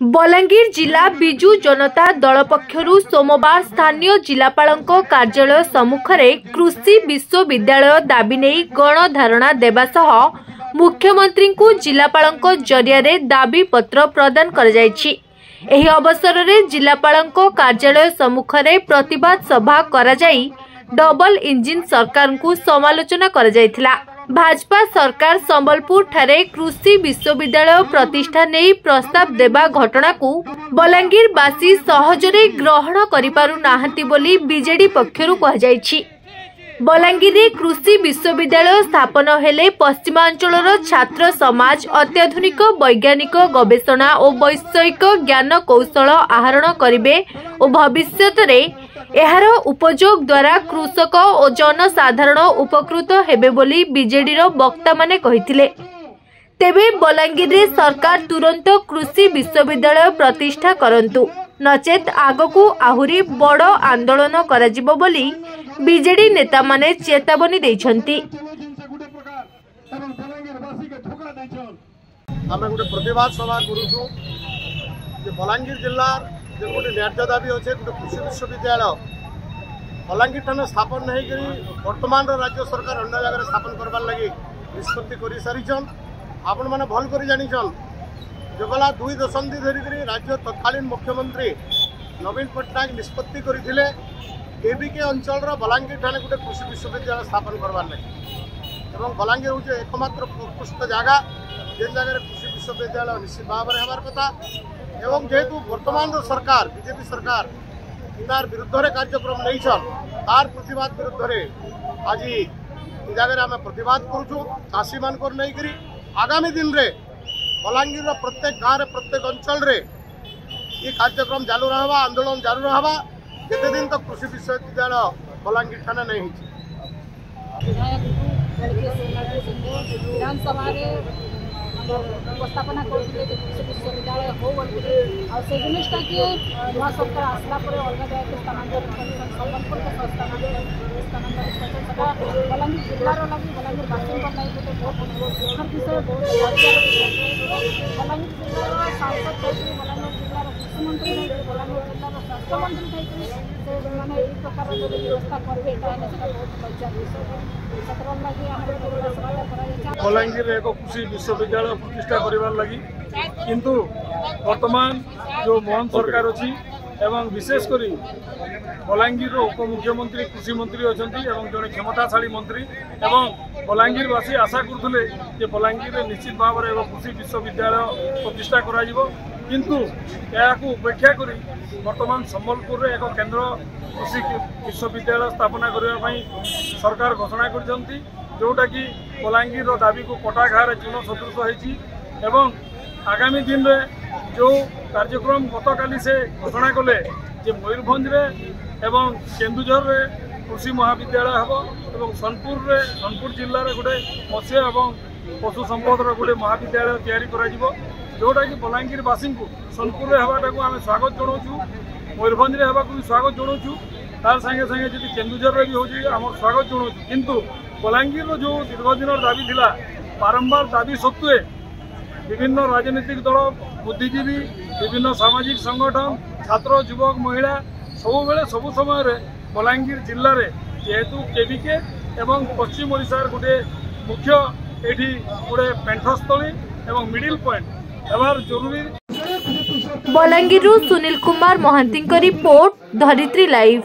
बलांगीर जिला बिजु जनता दल पक्षरु सोमवार स्थानीय जिलापालंक कार्यालय सम्मुख में कृषि विश्वविद्यालय दाबी नहीं गणधारणा देवा सह मुख्यमंत्री को जिलापालंक जरिया दाबी पत्र प्रदान कर जायछि। एही अवसर में जिलापालंक कार्यालय सम्मुख में प्रतिवाद सभा करा जाई डबल इंजिन सरकार को समालोचना कर जायथिला। भाजपा सरकार संबलपुर ठारे कृषि विश्वविद्यालय प्रतिष्ठा नहीं प्रस्ताव देवा घटना को बलांगीरवासी सहजरे ग्रहण करि पारु नाहंती बोली बीजेडी पक्षरु कहा जायछि। बलांगीर कृषि विश्वविद्यालय स्थापन हेले पश्चिमांचलर छात्र समाज अत्याधुनिक वैज्ञानिक गवेषणा और वैषयिक ज्ञान कौशल आहरण करिवे और भविष्यत रे एहार उपयोग द्वारा कृषक और जनसाधारण उपकृत हेबे बोली बीजेडी वक्ता माने कहिथिले। तेबे बलांगीर रे सरकार तुरंत कृषि विश्वविद्यालय प्रतिष्ठा करंतु नचेत आगकू आहुरी बड़ आंदोलन कराजिबो बोली बीजेडी नेता माने चेतावनी दैछंती। आमे गोटे प्रतिवाद सभा करूछु जे बलांगीर जिल्ला जो गोटे न्याय दाबी अच्छे गोटे कृषि विश्वविद्यालय बलांगीर ठाने स्थापन नहीं करी वर्तमान राज्य सरकार अन्य जगह स्थापन करवार लगी निष्पत्ति कर सारीचन। आपण मैंने भल कर जानिछन जो गला 2 दशंधि धरिक राज्य तत्कालीन मुख्यमंत्री नवीन पट्टनायक निष्पत्ति करथिले केबीके अंचल बलांगीर ठाने गोटे कृषि विश्वविद्यालय स्थापन करवार लगी एवं बलांगीर हूँ एकमात्र उत्कृष्ट जगह जे जगह कृषि विश्वविद्यालय निश्चित भाव में हमार कथा एवं जेहेतु वर्तमान सरकार बीजेपी सरकार तार विरुद्ध कार्यक्रम नहीं तार प्रतिवाद विरुद्ध आज जगह आम प्रतिवाद करुचु चाषी मान नहीं आगामी दिन रे बलांगीर प्रत्येक गाँव रे प्रत्येक अंचल रे ये कार्यक्रम चालू रहा आंदोलन चालू रहा जिते दिन तक कृषि विश्वविद्यालय बलांगीर ठाने नहीं उपस्थापना करते कृषि विश्वविद्यालय हो से जिनटा कि नवा सरकार आसला अलग जगह स्थानांतरित संबलपुर के स्थानांतरित बलांगीर जिलार लगी बलांगीरवासी लगी गोटे बहुत दुखर विषय बहुत बलांगीर जिलार सांसद थी बलांगीर जिलार कृषिमंत्री नहीं बलांगीर जिलार स्वास्थ्य मंत्री थी से मैंने यही प्रकार जो व्यवस्था करेंगे बहुत लज्जार विषय बलांगीर एक कृषि विश्वविद्यालय प्रतिष्ठा करिवार लगी किंतु वर्तमान जो मोहन सरकार अच्छी एवं विशेषकर बलांगीर उपमुख्यमंत्री कृषि मंत्री अच्छा जड़े क्षमताशाली मंत्री एवं बलांगीरवासी आशा करते बलांगीर निश्चित भाव में कृषि विश्वविद्यालय प्रतिष्ठा करा किंतु यह उपेक्षा कर वर्तमान संबलपुर एक केंद्र कृषि विश्वविद्यालय स्थापना करने सरकार घोषणा कर जोटा कि बलांगीर दाबी को पटाघार चून सदृश होती एवं आगामी दिन में जो कार्यक्रम गतकाली से घोषणा कले मयूरभंज एवं केन्दुझर कृषि महाविद्यालय हम और सोनपुर जिले में गोटे मत्स्य और पशु संपदर गोटे महाविद्यालय या जोटा कि बलांगीरवासी को सोनपुर में हवाटा को आम स्वागत जनाऊँ मयूरभंज में भी स्वागत जनाऊँ तार संगे संगे जी केन्दुझर भी हो स्वागत जनाऊँ किंतु बलांगीर जो दीर्घदिन दाबी थिला बारंबार दाबी सत्वे विभिन्न राजनीतिक दल बुद्धिजीवी विभिन्न सामाजिक संगठन छात्र युवक महिला सब बेले सब समय बलांगीर जिले में जेहेतु केबीके एवं पश्चिम ओडिशार गोटे मुख्य एठी गोटे पेंठस्थली एवं मिडिल पॉइंट एबार जरूरी। बलांगीर सुनील कुमार महांती रिपोर्ट धरित्री लाइव।